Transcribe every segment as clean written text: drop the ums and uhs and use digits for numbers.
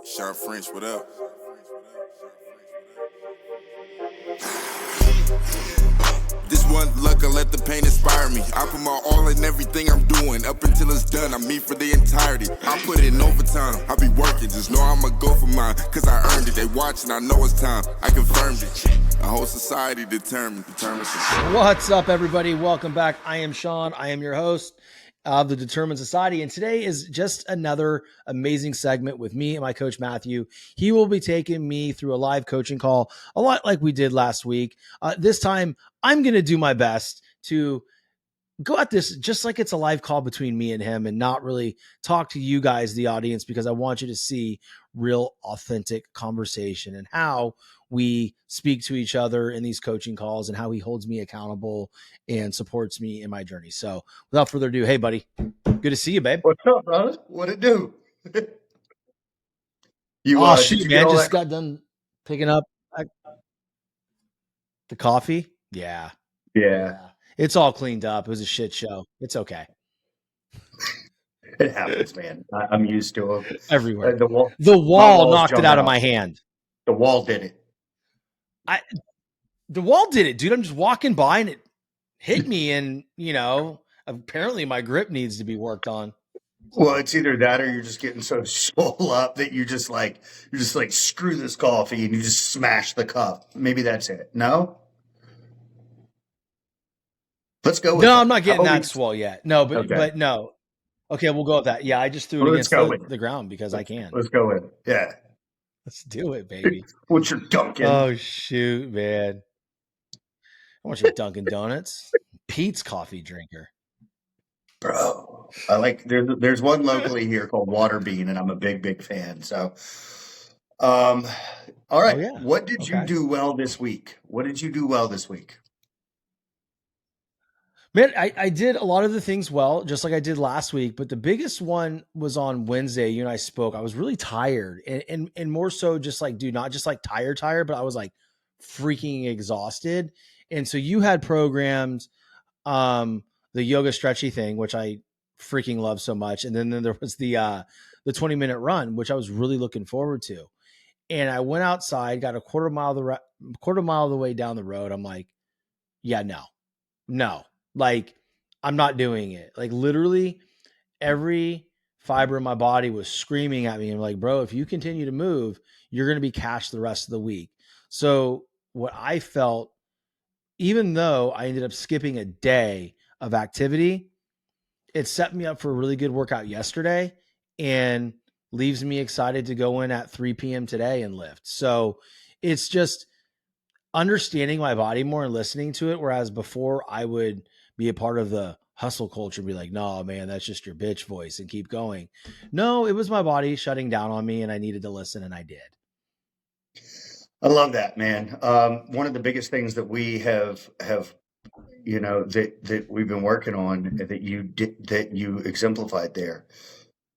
Sharp French, what up? This one luck, I let the pain inspire me. I put my all in everything I'm doing. Up until it's done, I'm me for the entirety. I put in overtime, I be working. Just know I'ma go for mine, cause I earned it. They watching, I know it's time. I confirmed it. A whole society determined. What's up, everybody? Welcome back. I am Shawn. I am your host of the Determined Society. And today is just another amazing segment with me and my coach, Matthew. He will be taking me through a live coaching call, a lot like we did last week. This time, I'm going to do my best to go at this just like it's a live call between me and him and not really talk to you guys, the audience, because I want you to see real authentic conversation and how we speak to each other in these coaching calls and how he holds me accountable and supports me in my journey. So without further ado, hey buddy, good to see you, babe. What's up, brother? What it do? Oh Did shoot, you man, get all just that? got done picking up the coffee. Yeah. It's all cleaned up. It was a shit show. It's okay. It happens, man. I'm used to it. Everywhere. The wall knocked it out of my hand. The wall did it. The wall did it, dude. I'm just walking by and it hit me, and apparently my grip needs to be worked on. Well, it's either that or you're just getting so swole up that you're just like screw this coffee and you just smash the cup. Maybe that's it. No? Let's go with No, that. I'm not getting that swole yet. No, but no. Okay, we'll go with that. Yeah, I just threw it against the ground because I can. Let's go with it. Yeah. Let's do it, baby. What's your Dunkin'? Oh, shoot, man. I want your Dunkin' Donuts. Pete's coffee drinker. Bro, I like there's one locally here called Water Bean, and I'm a big fan. So, all right. Oh, yeah. What did you do well this week? Man, I did a lot of the things well, just like I did last week. But the biggest one was on Wednesday. You and I spoke. I was really tired, and more so just like, dude, not just like tired, but I was like freaking exhausted. And so you had programmed the yoga stretchy thing, which I freaking love so much. And then there was the 20-minute run, which I was really looking forward to. And I went outside, got a quarter mile of the way down the road. I'm like, yeah, no, like I'm not doing it. Like literally every fiber in my body was screaming at me and like, bro, if you continue to move, you're going to be cashed the rest of the week. So what I felt, even though I ended up skipping a day of activity, it set me up for a really good workout yesterday and leaves me excited to go in at 3 p.m. today and lift. So it's just understanding my body more and listening to it. Whereas before I would be a part of the hustle culture and be like, no, man, that's just your bitch voice and keep going. No, it was my body shutting down on me and I needed to listen, and I did. I love that, man. One of the biggest things that we have that we've been working on that you exemplified there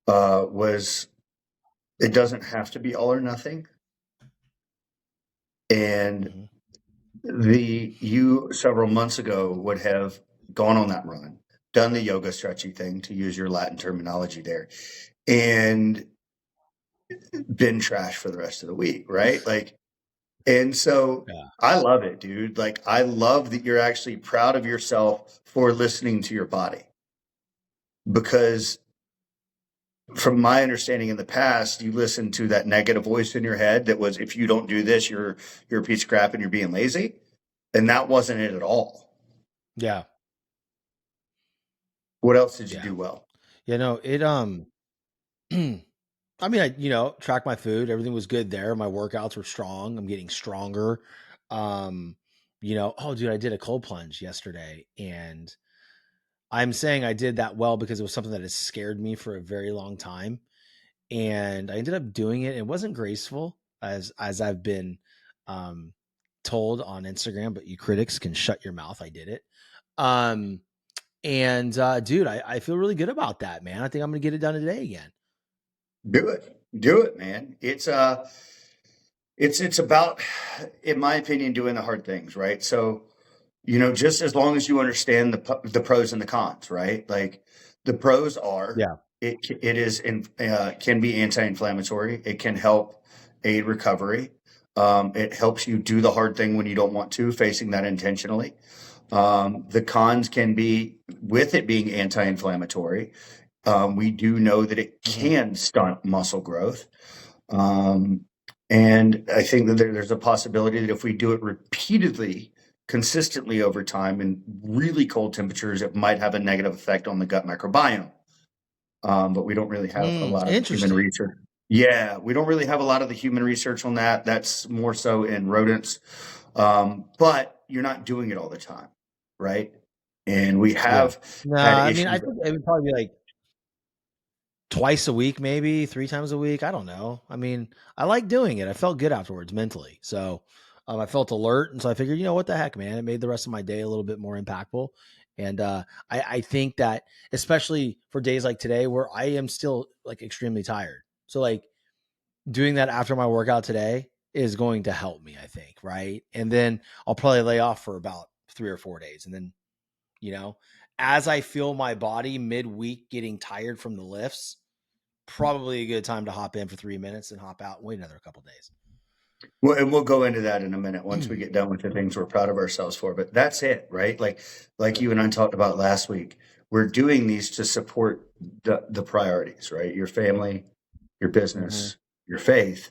was it doesn't have to be all or nothing. And you several months ago would have gone on that run, done the yoga stretchy thing, to use your Latin terminology there, and been trash for the rest of the week, right? And so I love it, dude. Like, I love that you're actually proud of yourself for listening to your body. Because from my understanding in the past, you listened to that negative voice in your head that was, if you don't do this, you're a piece of crap and you're being lazy. And that wasn't it at all. Yeah. What else did you do well? I mean, I tracked my food. Everything was good there. My workouts were strong. I'm getting stronger. Oh dude, I did a cold plunge yesterday, and I'm saying I did that well because it was something that has scared me for a very long time. And I ended up doing it. It wasn't graceful as I've been told on Instagram, but you critics can shut your mouth. I did it. Dude, I feel really good about that, man. I think I'm going to get it done today again. Do it, man. It's about, in my opinion, doing the hard things, right? So, just as long as you understand the pros and the cons, right? Like, the pros are Can be anti-inflammatory. It can help aid recovery. It helps you do the hard thing when you don't want to, facing that intentionally. The cons can be, with it being anti-inflammatory, we do know that it can stunt muscle growth. And I think that there's a possibility that if we do it repeatedly, consistently over time in really cold temperatures, it might have a negative effect on the gut microbiome. But we don't really have a lot of human Interesting. research. Yeah, we don't really have a lot of the human research on that. That's more so in rodents. But you're not doing it all the time, right? And we Yeah. have No, had I mean, I issues. think it would probably be like twice a week, maybe 3 times a week. I don't know. I mean, I like doing it. I felt good afterwards mentally. So I felt alert. And so I figured, what the heck, man? It made the rest of my day a little bit more impactful. And I think that especially for days like today where I am still like extremely tired. So like doing that after my workout today is going to help me, I think. Right. And then I'll probably lay off for about 3 or 4 days. And then, you know, as I feel my body midweek getting tired from the lifts, probably a good time to hop in for 3 minutes and hop out and wait another couple days. Well, and we'll go into that in a minute once we get done with the things we're proud of ourselves for. But that's it, right? Like you and I talked about last week. We're doing these to support the priorities, right? Your family, your business, your faith.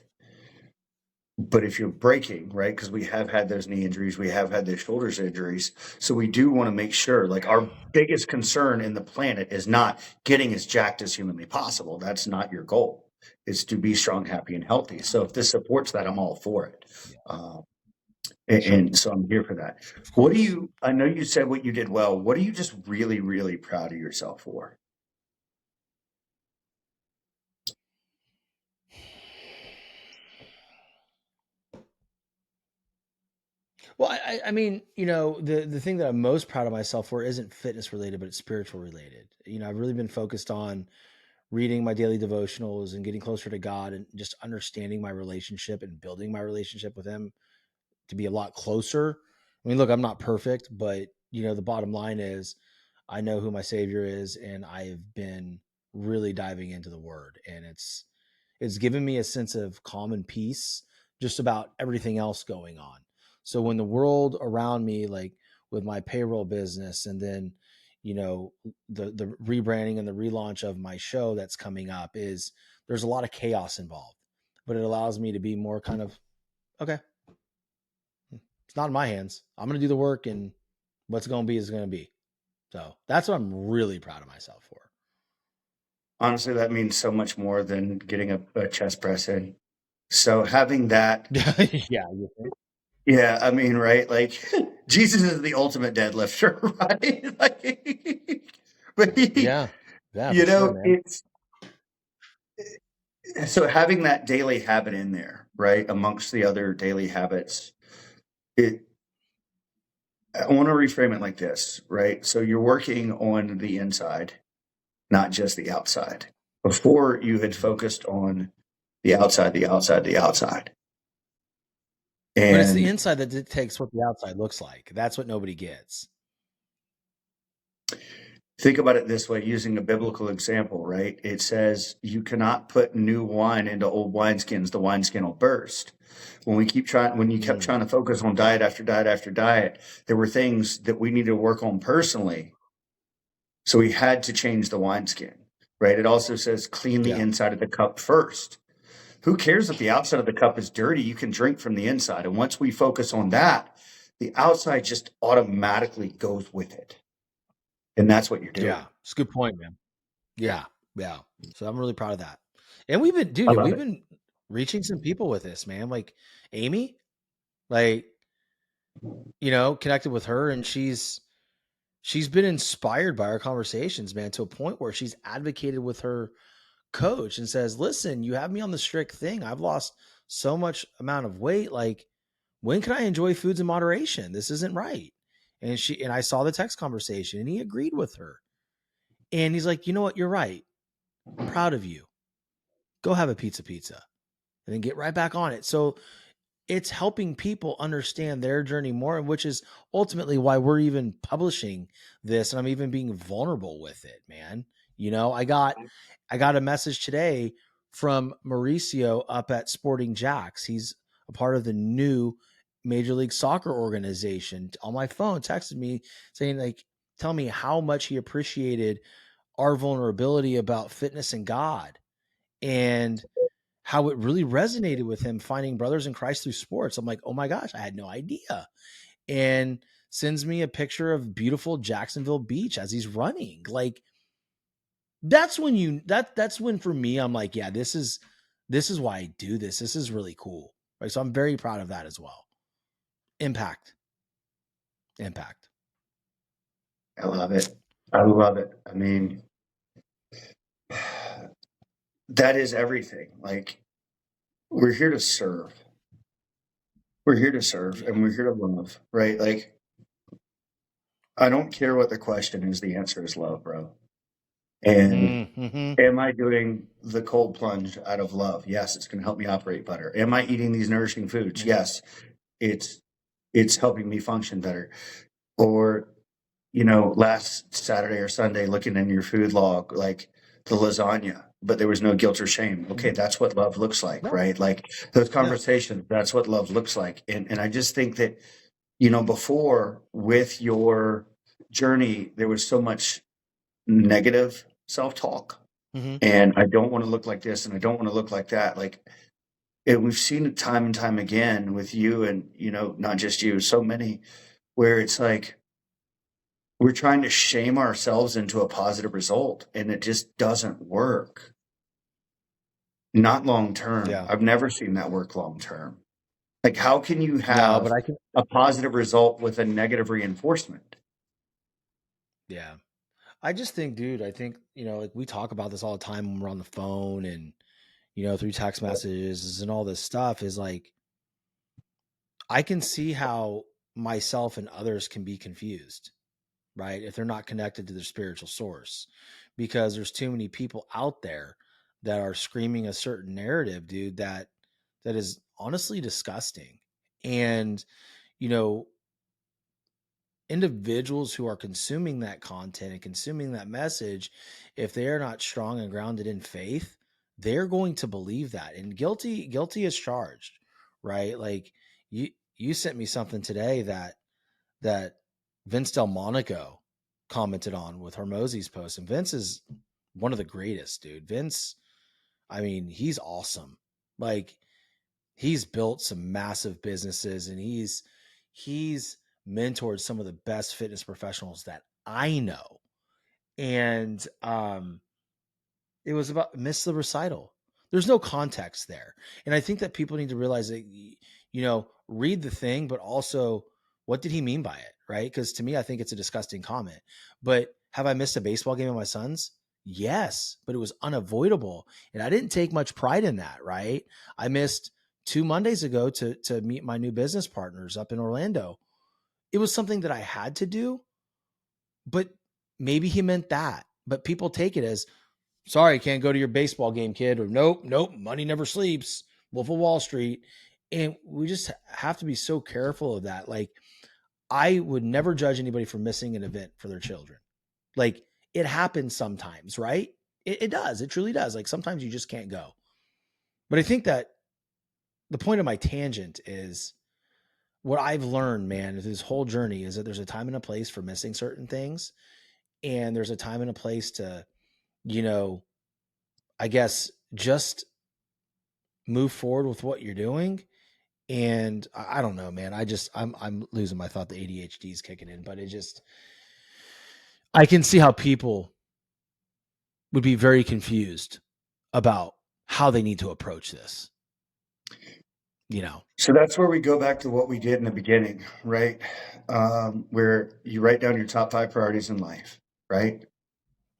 But if you're breaking, right? Because we have had those knee injuries, we have had those shoulders injuries. So we do want to make sure, like, our biggest concern in the planet is not getting as jacked as humanly possible. That's not your goal. It's to be strong, happy, and healthy. So if this supports that, I'm all for it. Um, and so I'm here for that. Of What do course. you, I know you said what you did well. What are you just really, really proud of yourself for? Well, I mean, the thing that I'm most proud of myself for isn't fitness related, but it's spiritual related. I've really been focused on reading my daily devotionals and getting closer to God and just understanding my relationship and building my relationship with Him to be a lot closer. I mean, look, I'm not perfect, but the bottom line is I know who my savior is and I've been really diving into the word and it's given me a sense of calm and peace just about everything else going on. So when the world around me, like with my payroll business and then, the rebranding and the relaunch of my show that's coming up is there's a lot of chaos involved, but it allows me to be more kind of, okay, it's not in my hands. I'm going to do the work and what's going to be is going to be. So that's what I'm really proud of myself for. Honestly, that means so much more than getting a chest press in. So having that. Yeah. Yeah, I mean, right? Like Jesus is the ultimate deadlifter, right? Like, but Yeah. Yeah, for sure, man. it's so having that daily habit in there, right? Amongst the other daily habits, it I want to reframe it like this, right? So you're working on the inside, not just the outside. Before you had focused on the outside, the outside, the outside. But it's the And inside that dictates what the outside looks like. That's what nobody gets. think about it this way, using a biblical example, right? It says you cannot put new wine into old wineskins. The wineskin will burst. When you kept trying to focus on diet after diet after diet, there were things that we needed to work on personally. So we had to change the wineskin, right? It also says clean the Yeah. inside of the cup first. Who cares if the outside of the cup is dirty? You can drink from the inside. And once we focus on that, the outside just automatically goes with it. And that's what you're doing. Yeah. It's a good point, man. Yeah. Yeah. So I'm really proud of that. And I love we've it. been reaching some people with this, man. Like Amy, like, connected with her and she's been inspired by our conversations, man, to a point where she's advocated with her coach and says, listen, you have me on the strict thing. I've lost so much amount of weight. Like, when can I enjoy foods in moderation? This isn't right. And I saw the text conversation and he agreed with her. And he's like, you know what? You're right. I'm proud of you. Go have a pizza and then get right back on it. So it's helping people understand their journey more, and which is ultimately why we're even publishing this. And I'm even being vulnerable with it, man. I got a message today from Mauricio up at Sporting Jacks. He's a part of the new Major League Soccer organization. On my phone, texted me saying, like, tell me how much he appreciated our vulnerability about fitness and God, and how it really resonated with him finding brothers in Christ through sports. I'm like, oh my gosh, I had no idea. And sends me a picture of beautiful Jacksonville Beach as he's running. Like, that's when for me, I'm like, yeah, this is why I do this. This is really cool. Right. So I'm very proud of that as well. Impact. I love it. I love it. I mean, that is everything. Like, we're here to serve. We're here to serve Yeah. and we're here to love, right? Like, I don't care what the question is, the answer is love, bro. And Mm-hmm. am I doing the cold plunge out of love? Yes, it's going to help me operate better. Am I eating these nourishing foods? Mm-hmm. Yes, it's helping me function better. Or, last Saturday or Sunday, looking in your food log, like the lasagna, but there was no guilt or shame. Okay, that's what love looks like, No. right? Like those Yeah. conversations, that's what love looks like. And I just think that, before with your journey, there was so much negative self-talk. Mm-hmm. And I don't want to look like this and I don't want to look like that. Like, and we've seen it time and time again with you and, not just you, so many, where it's like we're trying to shame ourselves into a positive result and it just doesn't work. Not long term. Yeah. I've never seen that work long term. Like, how can you No, but have I can. a positive result with a negative reinforcement? Yeah. I just think, dude, I think, like we talk about this all the time when we're on the phone and, through text messages and all this stuff is like, I can see how myself and others can be confused, right? If they're not connected to their spiritual source, because there's too many people out there that are screaming a certain narrative, dude, that is honestly disgusting. And, you know, individuals who are consuming that content and consuming that message, if they are not strong and grounded in faith, they're going to believe that. And guilty is charged, right? Like you you sent me something today that Vince Del Monaco commented on with Hormozy's post. And Vince is one of the greatest, dude. Vince, I mean, he's awesome. Like he's built some massive businesses and he's mentored some of the best fitness professionals that I know. And it was about miss the recital. There's no context there. And I think that people need to realize that, read the thing, but also what did he mean by it? Right. Because to me, I think it's a disgusting comment. But have I missed a baseball game of my son's? Yes, but it was unavoidable. And I didn't take much pride in that. Right. I missed 2 Mondays ago to meet my new business partners up in Orlando. It was something that I had to do, but maybe he meant that. But people take it as, sorry, can't go to your baseball game, kid, or nope, money never sleeps, Wolf of Wall Street. And we just have to be so careful of that. Like, I would never judge anybody for missing an event for their children. Like, it happens sometimes, right? It does. It truly does. Like, sometimes you just can't go. But I think that the point of my tangent is what I've learned, man, through this whole journey is that there's a time and a place for missing certain things. And there's a time and a place to, you know, I guess just move forward with what you're doing. And I don't know, man. I'm losing my thought. The ADHD is kicking in, but I can see how people would be very confused about how they need to approach this. So that's where we go back to what we did in the beginning, right? Where you write down your top 5 priorities in life, right?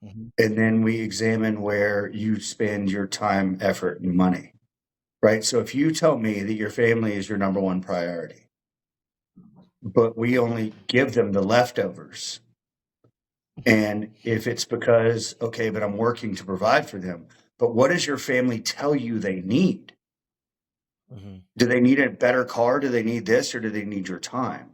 Mm-hmm. And then we examine where you spend your time, effort, and money, right? So if you tell me that your family is your number one priority, but we only give them the leftovers, and if it's because, okay, but I'm working to provide for them, but what does your family tell you they need? Mm-hmm. Do they need a better car? Do they need this or do they need your time?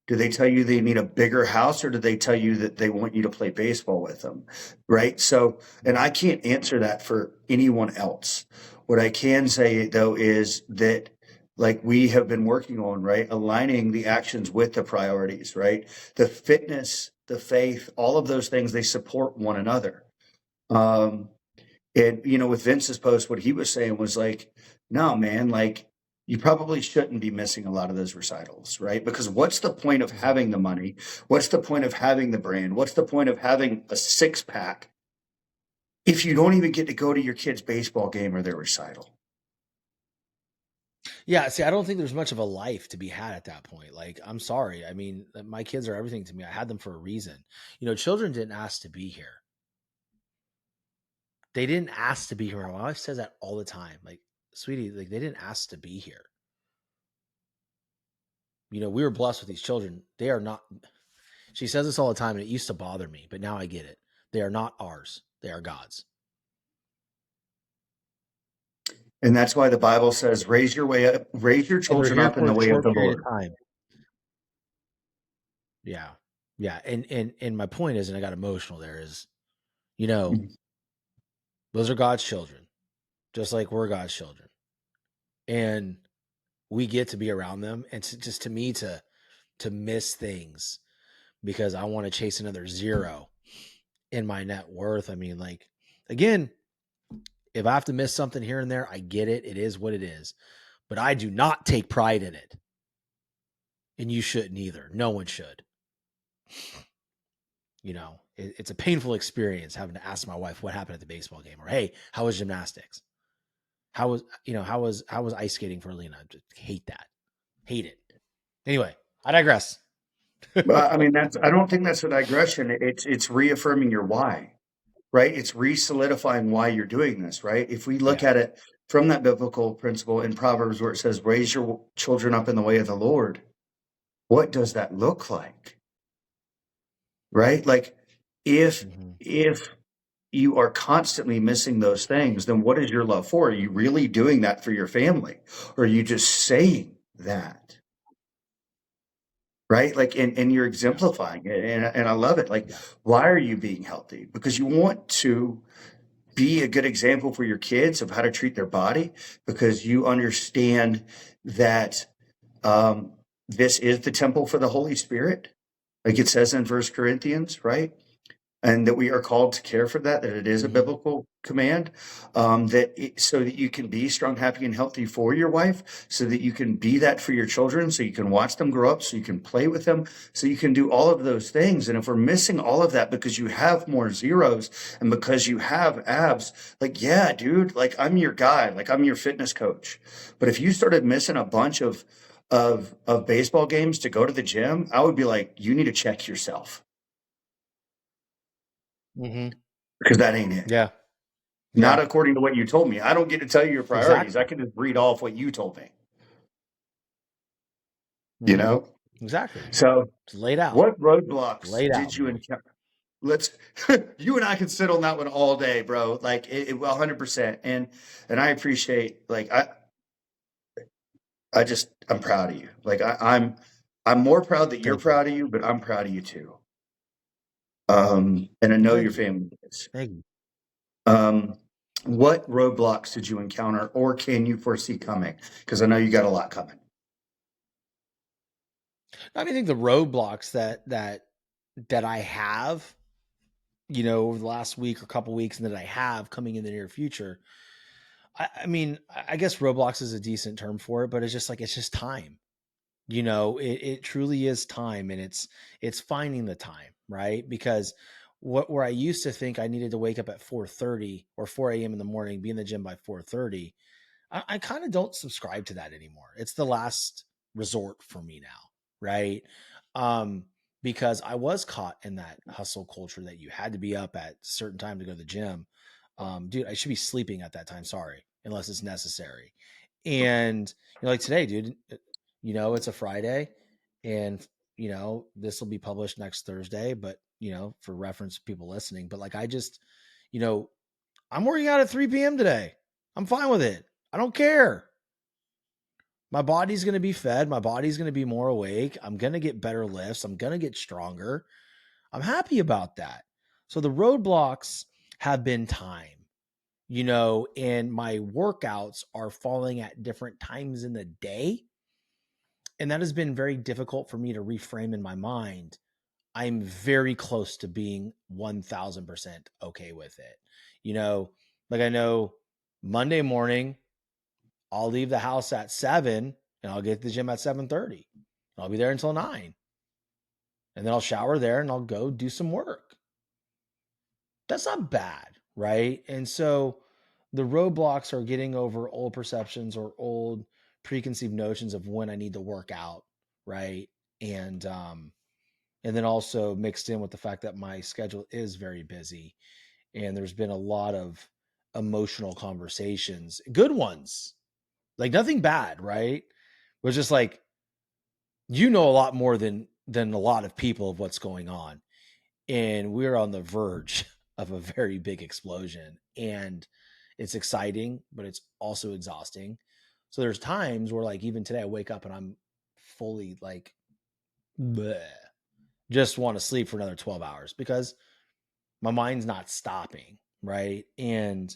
Do they tell you they need a bigger house, or do they tell you that they want you to play baseball with them? Right. So, and I can't answer that for anyone else. What I can say though is that, like, we have been working on, right, aligning the actions with the priorities, right? The fitness, the faith, all of those things, they support one another. Um, and with Vince's post, what he was saying was like, no, man, like, you probably shouldn't be missing a lot of those recitals, right? Because what's the point of Mhm. having the money? What's the point of having the brand? What's the point of having a six pack if you don't even get to go to your kid's baseball game or their recital? Yeah, see, I don't think there's much of a life to be had at that point. Like, I'm sorry. I mean, my kids are everything to me. I had them for a reason. Children didn't ask to be here. They didn't ask to be here. My wife says that all the time. Like, sweetie, like they didn't ask to be here. We were blessed with these children. They are not. She says this all the time, and it used to bother me, but now I get it. They are not ours. They are God's. And that's why the Bible says, raise your And they're children here up in for the a way of short the period of Lord. time. Yeah. Yeah. And my point is, and I got emotional there, is, those are God's children, just like we're God's children. And we get to be around them. And to me to miss things because I want to chase another zero in my net worth. I mean, like, again, if I have to miss something here and there, I get it. It is what it is. But I do not take pride in it. And you shouldn't either. No one should. It's a painful experience having to ask my wife what happened at the baseball game, or hey, how was gymnastics? How was ice skating for Lena? I just hate that. Hate it. Anyway, I digress. But I mean, I don't think that's a digression. It's reaffirming your why, right? It's re-solidifying why you're doing this, right? If we look Yeah. at it from that biblical principle in Proverbs where it says, raise your children up in the way of the Lord, what does that look like? Right? Like, if Mm-hmm. if you are constantly missing those things, then what is your love for? Are you really doing that for your family? Or are you just saying that? Right? Like, and you're Yeah. exemplifying it. And I love it. Like, Yeah. why are you being healthy? Because you want to be a good example for your kids of how to treat their body, because you understand that um, this is the temple for the Holy Spirit, like it says in First Corinthians, right? And that we are called to care for that it is a Mm-hmm. biblical command, so that you can be strong, happy, and healthy for your wife, so that you can be that for your children, so you can watch them grow up, so you can play with them, so you can do all of those things. And if we're missing all of that because you have more zeros and because you have abs, like, yeah, dude, like, I'm your guy, like, I'm your fitness coach. But if you started missing a bunch of baseball games to go to the gym, I would be like, you need to check yourself, Mm-hmm. because that ain't it. Yeah. Not Yeah. according to what you told me. I don't get to tell you your priorities. I Exactly. can just read off what you told me, you Mm-hmm. know? Exactly. So, It's laid out. what roadblocks Laid out, did you man. encounter? Let's, you and I can sit on that one all day, bro. Like, 100%. And I appreciate, like, I'm proud of you. Like, I'm more proud that you're Thank you. proud of you, but I'm proud of you too. And I Well, know thank your you. family is. Thank you. Um, what roadblocks did you encounter, or can you foresee coming? Because I know you got a lot coming. I mean, I think the roadblocks that I have, over the last week or couple weeks, and that I have coming in the near future. I mean, I guess roadblocks is a decent term for it, but it's just time. It truly is time, and it's finding the time, right? Because where I used to think I needed to wake up at 4:30 or 4 a.m. in the morning, be in the gym by 4:30, I kind of don't subscribe to that anymore. It's the last resort for me now, right? Um, because I was caught in that hustle culture that you had to be up at a certain time to go to the gym. Dude, I should be sleeping at that time. Sorry, unless it's necessary. And like today, dude, it's a Friday, and this will be published next Thursday. But for reference, people listening, but like you know, I'm working out at 3 p.m. today. I'm fine with it. I don't care. My body's going to be fed. My body's going to be more awake. I'm going to get better lifts. I'm going to get stronger. I'm happy about that. So the roadblocks have been time, and my workouts are falling at different times in the day. And that has been very difficult for me to reframe in my mind. I'm very close to being 1000% okay with it. I know Monday morning, I'll leave the house at 7 and I'll get to the gym at 7:30. I'll be there until 9. And then I'll shower there and I'll go do some work. That's not bad, right? And so the roadblocks are getting over old perceptions or old preconceived notions of when I need to work out, right? And then also mixed in with the fact that my schedule is very busy and there's been a lot of emotional conversations, good ones, like nothing bad, right? It was just like, a lot more than a lot of people of what's going on. And we're on the verge of a very big explosion. And it's exciting, but it's also exhausting. So there's times where, like, even today I wake up and I'm fully like, bleh, just want to sleep for another 12 hours because my mind's not stopping, right? And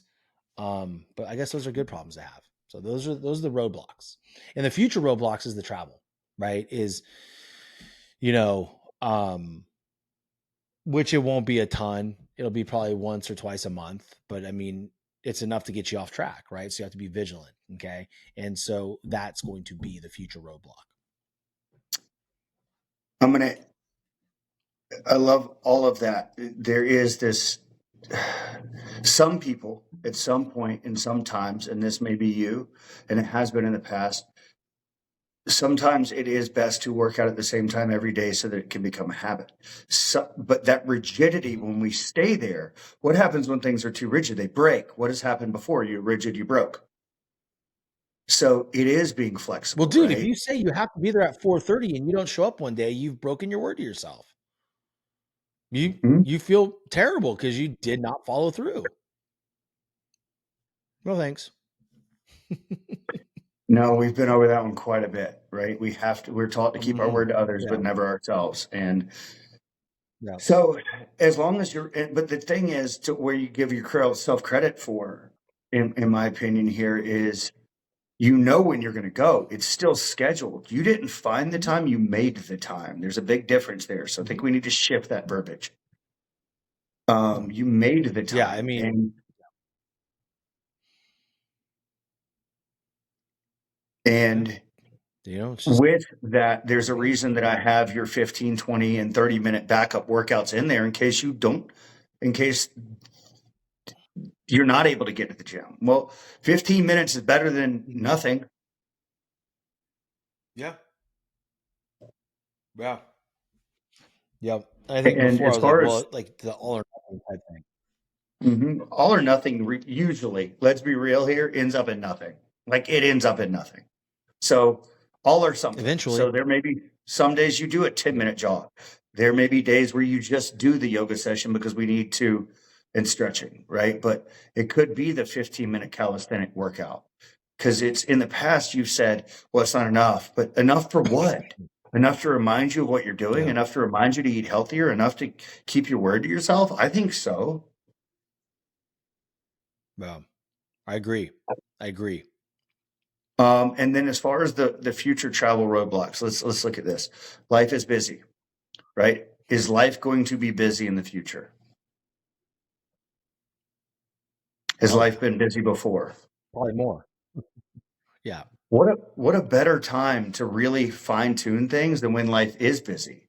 but I guess those are good problems to have. So those are the roadblocks. And the future roadblocks is the travel, right? Is you know, which it won't be a ton. It'll be probably once or twice a month, but I mean, it's enough to get you off track, right? So you have to be vigilant, okay? And so that's going to be the future roadblock. I love all of that. There is this, some people at some point and sometimes, and this may be you, and it has been in the past, sometimes it is best to work out at the same time every day so that it can become a habit. But that rigidity, when we stay there, what happens when things are too rigid? They break. What has happened before? You're rigid, you broke. So it is being flexible. Well, dude, right? if you say you have to be there at 4:30 and you don't show up one day, you've broken your word to yourself. You feel terrible because you did not follow through. No thanks. No, we've been over that one quite a bit, right? We're taught to keep our word to others, but never ourselves. And so as long as but the thing is, to where you give yourself credit for, in my opinion here, is when you're going to go. It's still scheduled. You didn't find the time, you made the time. There's a big difference there. So I think we need to shift that verbiage. You made the time. Yeah, I mean, and it's just, with that, there's a reason that I have your 15, 20, and 30-minute backup workouts in there in case you're not able to get to the gym. Well, 15 minutes is better than nothing. Yeah. Yeah. Yep. I think And before I as was like, far well, as like the all or nothing type thing. all or nothing, usually, let's be real here, ends up in nothing. Like it ends up in nothing. So all or something. Eventually. So there may be some days you do a 10-minute jog. There may be days where you just do the yoga session because we need to, and stretching, right? But it could be the 15-minute calisthenic workout. Because it's in the past you've said, well, it's not enough. But enough for what? Enough to remind you of what you're doing? Yeah. Enough to remind you to eat healthier? Enough to keep your word to yourself? I think so. Yeah. I agree. And then as far as the future travel roadblocks, let's look at this. Life is busy, right? Is life going to be busy in the future? Has life been busy before? Probably more. Yeah. What a better time to really fine tune things than when life is busy.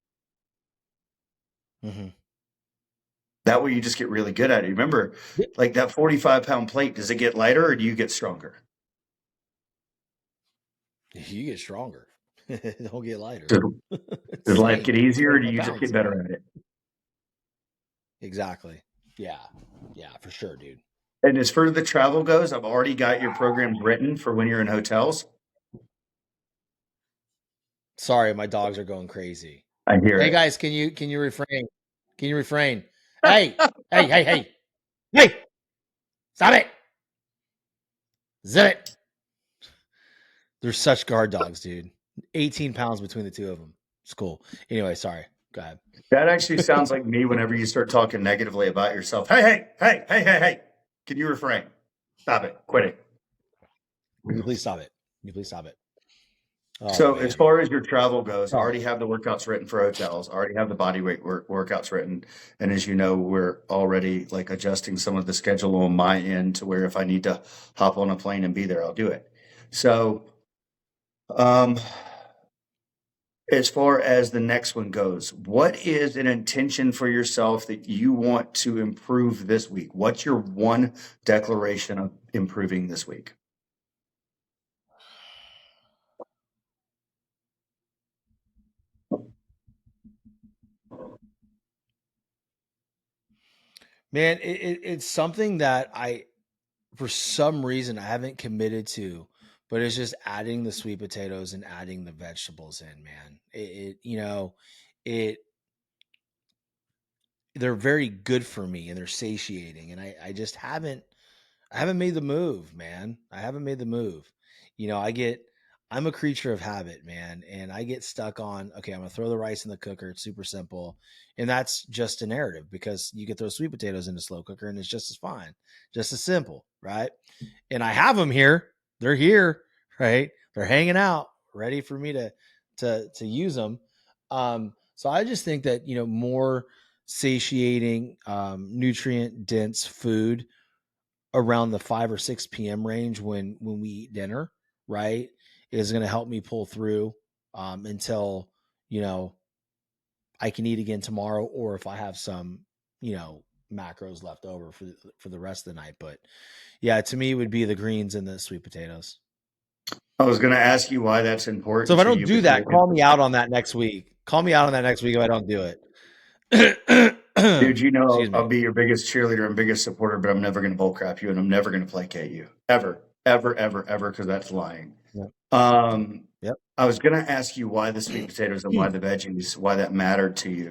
Mm-hmm. That way you just get really good at it. Remember, like that 45-pound plate, does it get lighter or do you get stronger? You get stronger. Don't get lighter. Does life get easier or do you just get better at it? Exactly. Yeah. Yeah, for sure, dude. And as far as the travel goes, I've already got your programs written for when you're in hotels. Sorry, my dogs are going crazy. I hear it. Hey guys, can you refrain? Can you refrain? Hey, hey. Stop it. Zip it. They're such guard dogs, dude. 18 pounds between the two of them. It's cool. Anyway, sorry. Go ahead. That actually sounds like me whenever you start talking negatively about yourself. Hey. Can you refrain? Stop it. Quit it. Can you please stop it? Can you please stop it? Oh, So man. as far as your travel goes, I Oh. already have the workouts written for hotels. I already have the body weight workouts written. And as you know, we're already like adjusting some of the schedule on my end to where if I need to hop on a plane and be there, I'll do it. So, as far as the next one goes, what is an intention for yourself that you want to improve this week? What's your one declaration of improving this week? Man, it's something that for some reason, I haven't committed to, but it's just adding the sweet potatoes and adding the vegetables in, man. They're very good for me and they're satiating. And I just I haven't made the move, man. I haven't made the move. I'm a creature of habit, man. And I get stuck on, okay, I'm going to throw the rice in the cooker. It's super simple. And that's just a narrative because you can throw sweet potatoes in the slow cooker and it's just as fine, just as simple. Right. And I have them here. They're here, right? They're hanging out ready for me to use them. So I just think that, more satiating, nutrient dense food around the 5 or 6 p.m. range when we eat dinner, right, is going to help me pull through until I can eat again tomorrow, or if I have some macros left over for the rest of the night. But yeah, to me, it would be the greens and the sweet potatoes. I was going to ask you why that's important. So if I to don't you, do but that, call me out on that next week. Call me out on that next week if I don't do it. dude, you know Excuse me. I'll be your biggest cheerleader and biggest supporter, but I'm never going to bullcrap you, and I'm never going to placate you ever, because that's lying. Yep. Yep. I was going to ask you why the sweet potatoes and why the veggies, why that mattered to you.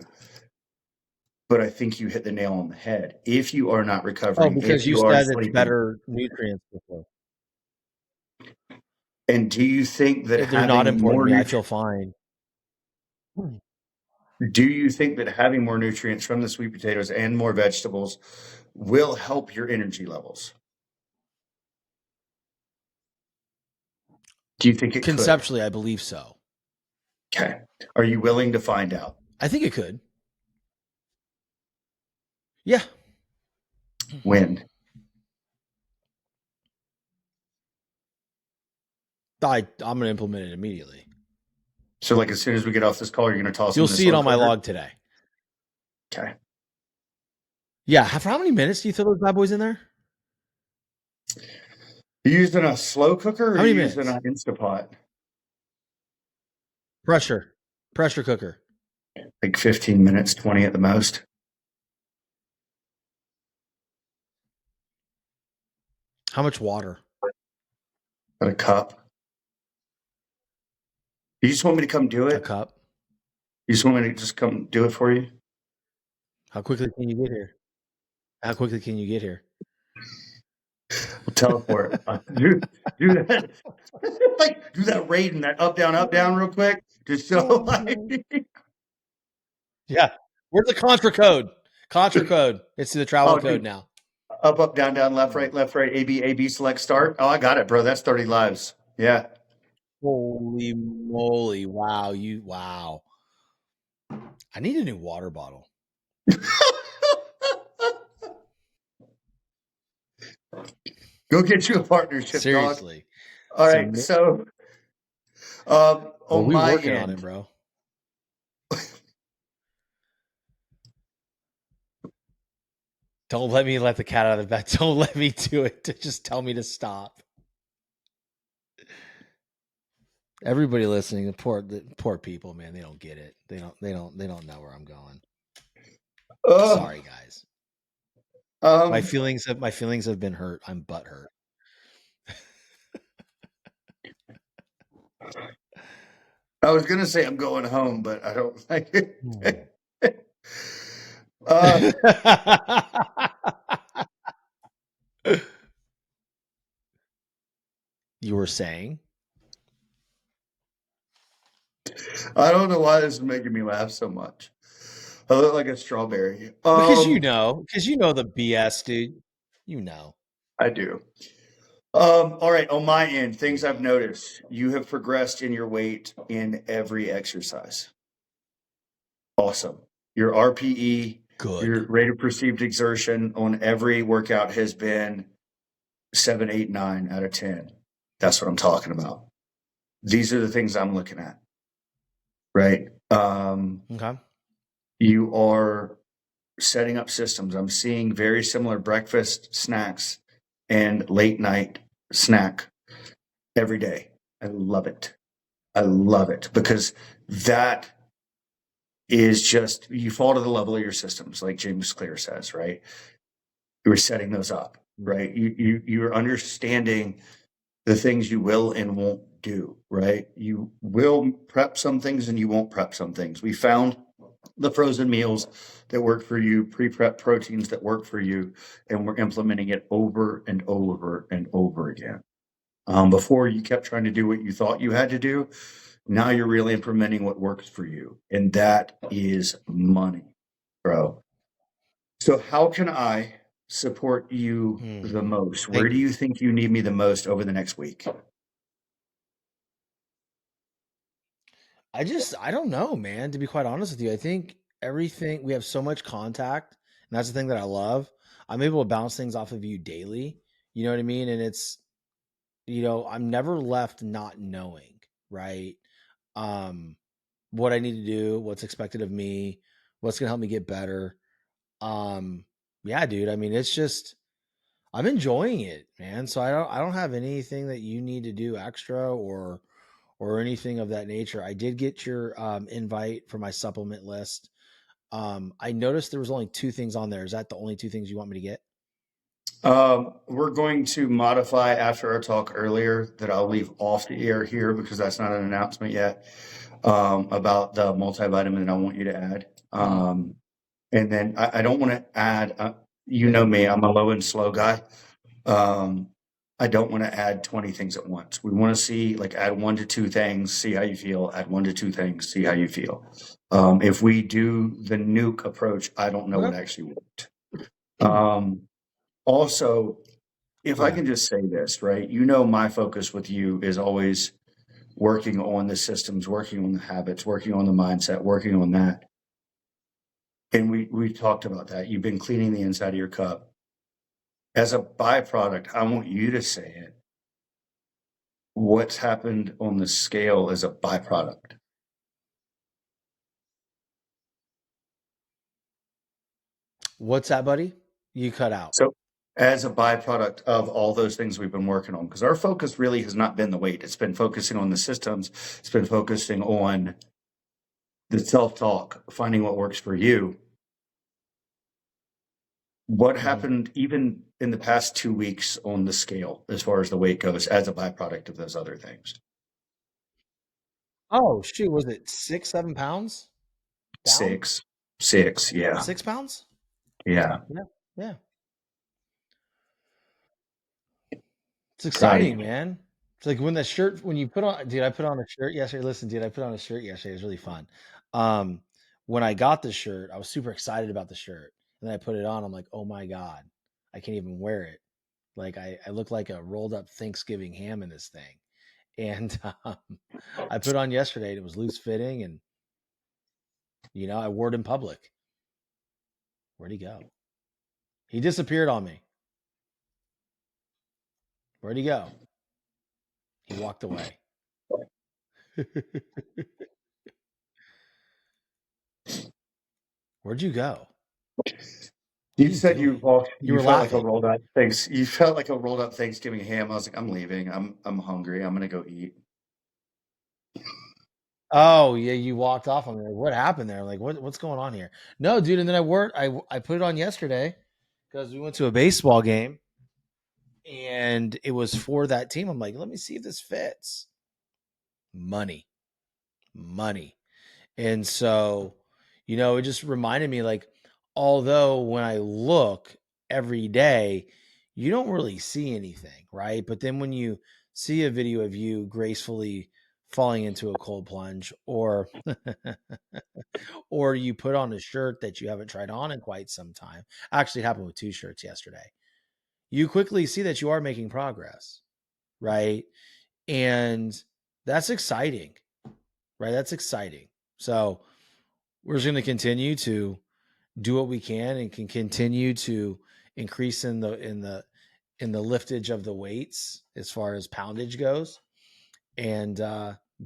But I think you hit the nail on the head. If you are not recovering, because if you you are said it's sleeping, better nutrients before. and do you think that If they're not having important more to me, I feel fine. do you think that having more nutrients from the sweet potatoes and more vegetables will help your energy levels? Do you think it Conceptually, I believe so. could? Okay. Are you willing to find out? I think it could. Yeah. When? I'm going to implement it immediately. So, like, as soon as we get off this call, you're going to toss You'll in the see it slow on my cooker? log today. Okay. Yeah. For how many minutes do you throw those bad boys in there? Are you using a slow cooker or How are you many using an minutes? Instapot? Pressure cooker. Like 15 minutes, 20 at the most. How much water? About a cup. You just want me to come do A it? cup. You just want me to just come do it for you? How quickly can you get here? We'll teleport. Do that. Like, do that raid and that up, down real quick. Just so like. Yeah. Where's the contra code? It's the travel code Dude. now. Up, down, left, right, AB, select, start. Oh, I got it, bro. That's 30 lives. Yeah. Holy moly. Wow. I need a new water bottle. Go get you a partnership, Seriously. dog. All right. So, on we're my working end, on it, bro. Don't let me let the cat out of the bag. Don't let me do it. Just tell me to stop. Everybody listening, the poor people, man, they don't get it. They don't know where I'm going. Sorry, guys. My feelings have been hurt. I'm butthurt. I was gonna say I'm going home, but I don't like it. You were saying? I don't know why this is making me laugh so much. I look like a strawberry. Because you know the BS, dude. You know. I do. All right, on my end, things I've noticed. You have progressed in your weight in every exercise. Awesome. Your RPE, your Good. rate of perceived exertion on every workout has been 7, 8, 9 out of 10. That's what I'm talking about. These are the things I'm looking at, right? Okay. You are setting up systems. I'm seeing very similar breakfast snacks and late night snack every day. I love it. I love it because that is just, you fall to the level of your systems, like James Clear says, right? You're setting those up, right? You're understanding the things you will and won't do, right? You will prep some things and you won't prep some things. We found the frozen meals that work for you, pre-prep proteins that work for you, and we're implementing it over and over and over again. Before you kept trying to do what you thought you had to do. Now you're really implementing what works for you. And that is money, bro. So how can I support you the most? Where Thank do you. you think you need me the most over the next week? I don't know, man, to be quite honest with you. I think everything we have so much contact, and that's the thing that I love. I'm able to bounce things off of you daily. You know what I mean? And it's, I'm never left not knowing, right? Um, what I need to do, what's expected of me, what's gonna help me get better. Um, yeah, dude. I mean, it's just I'm enjoying it, man. So I don't have anything that you need to do extra or anything of that nature. I did get your invite for my supplement list. I noticed there was only 2 things on there. Is that the only 2 things you want me to get? We're going to modify after our talk earlier that I'll leave off the air here because that's not an announcement yet, about the multivitamin that I want you to add. And then I don't want to add, you know me, I'm a low and slow guy. I don't want to add 20 things at once. We want to see, like, add 1 to 2 things, see how you feel, add 1 to 2 things, see how you feel. If we do the nuke approach, I don't know what Okay. actually worked. Also, if I Yeah. can just say this, right? You know, my focus with you is always working on the systems, working on the habits, working on the mindset, working on that. And we talked about that. You've been cleaning the inside of your cup. As a byproduct, I want you to say it. What's happened on the scale as a byproduct? What's that, buddy? You cut out. So, as a byproduct of all those things we've been working on, because our focus really has not been the weight, it's been focusing on the systems, it's been focusing on the self talk, finding what works for you. What happened even in the past 2 weeks on the scale as far as the weight goes as a byproduct of those other things? Oh shoot, was it 6, 7 pounds down? 6, 6, yeah, 6 pounds? yeah, Yeah, yeah. It's right. exciting, man. It's like when you put on, dude, I put on a shirt yesterday. Listen, dude, I put on a shirt yesterday. It was really fun. Um, when I got the shirt, I was super excited about the shirt. And then I put it on. I'm like, oh my God, I can't even wear it. Like I look like a rolled up Thanksgiving ham in this thing. And I put it on yesterday and it was loose fitting and I wore it in public. Where'd he go? He disappeared on me. Where'd he go? He walked away. Where'd you go? What You are you said doing? You you were felt like a laughing. rolled up things. You felt like a rolled up Thanksgiving ham. I was like, I'm leaving. I'm hungry. I'm gonna go eat. Oh yeah, you walked off on me. Like, what happened there? Like, what's going on here? No, dude. And then I wore it. I put it on yesterday because we went to a baseball game and it was for that team. I'm like, let me see if this fits. Money, money. And so, it just reminded me like, although when I look every day, you don't really see anything, right? But then when you see a video of you gracefully falling into a cold plunge, or or you put on a shirt that you haven't tried on in quite some time. Actually, it happened with 2 shirts yesterday. You quickly see that you are making progress, right? And that's exciting, right? That's exciting. So we're just going to continue to do what we can and can continue to increase in the liftage of the weights as far as poundage goes, and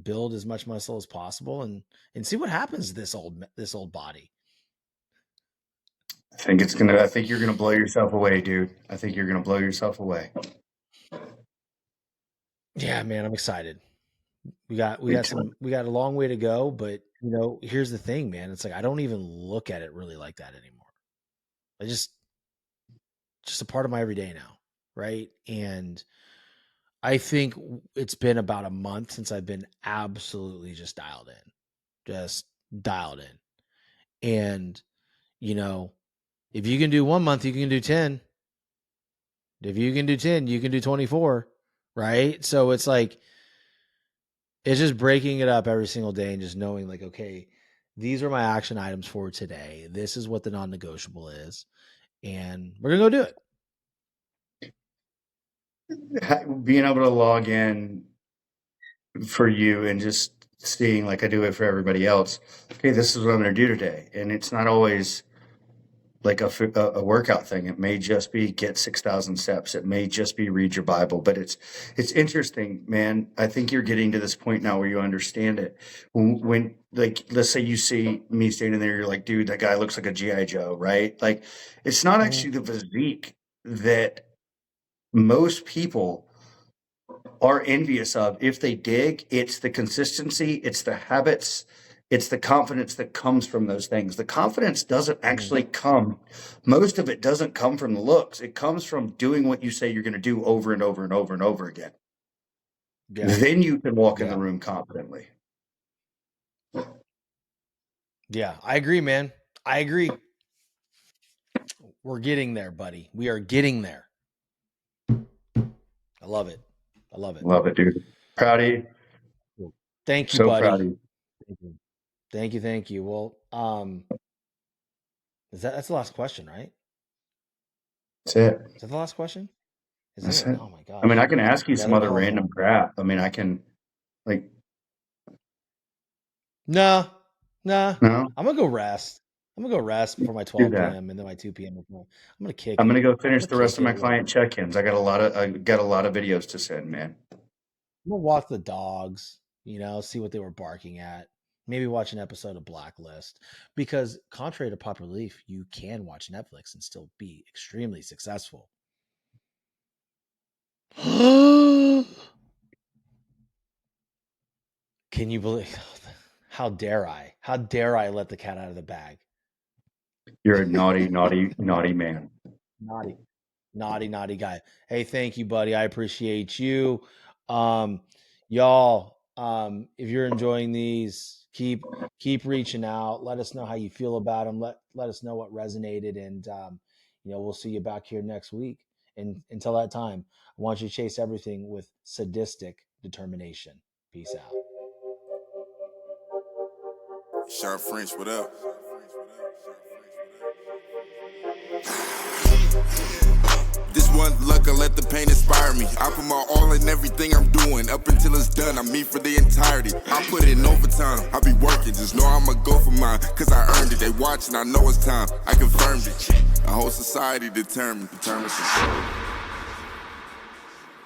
build as much muscle as possible, and see what happens to this old body. I think you're gonna blow yourself away, dude. I think you're gonna blow yourself away. Yeah, man, I'm excited. We got Me a long way to go, but here's the thing, man. It's like I don't even look at it really like that anymore. I just a part of my everyday now, right? And I think it's been about a month since I've been absolutely just dialed in. And if you can do 1 month, you can do 10. If you can do 10, you can do 24, right? So it's like, it's just breaking it up every single day and just knowing like, okay, these are my action items for today. This is what the non-negotiable is. And we're going to go do too. Being able to log in for you and just seeing, like I do it for everybody else, okay, this is what I'm going to do today. And it's not always like a workout thing. It may just be get 6,000 steps. It may just be read your Bible, but it's interesting, man. I think you're getting to this point now where you understand it. When like, let's say you see me standing there, you're like, dude, that guy looks like a GI Joe, right? Like, it's not actually the physique that most people are envious of. If they dig, it's the consistency, it's the habits, it's the confidence that comes from those things. The confidence doesn't actually come, most of it doesn't come from the looks. It comes from doing what you say you're going to do over and over and over and over again. Yeah. Then you can walk in the room confidently. Yeah, I agree, man. I agree. We're getting there, buddy. We are getting there. I love it. Love it, dude. Proud of you. Thank you, so buddy. Proud of you. Thank you. Well, that's the last question, right? That's it. Is that the last question? That's it. Oh my gosh. I mean, I can ask you some other random crap. I mean, I can like. No. No? I'm gonna go rest. Before my 12 p.m. and then my 2 p.m. I'm gonna kick. I'm gonna go finish the rest of my client check-ins. I got a lot of videos to send, man. I'm gonna walk the dogs. See what they were barking at. Maybe watch an episode of Blacklist, because contrary to popular belief, you can watch Netflix and still be extremely successful. Can you believe? How dare I? How dare I let the cat out of the bag? You're a naughty, naughty man. Naughty guy. Hey, thank you, buddy. I appreciate you. Y'all, if you're enjoying these, keep reaching out. Let us know how you feel about them. Let us know what resonated, and we'll see you back here next week. And until that time, I want you to chase everything with sadistic determination. Peace out. Sharp French, what up? This one luck, I let the pain inspire me. I put my all in everything I'm doing. Up until it's done, I'm me for the entirety. I put in overtime, I be working. Just know I'ma go for mine, cause I earned it. They watching, I know it's time, I confirmed it. A whole society determined.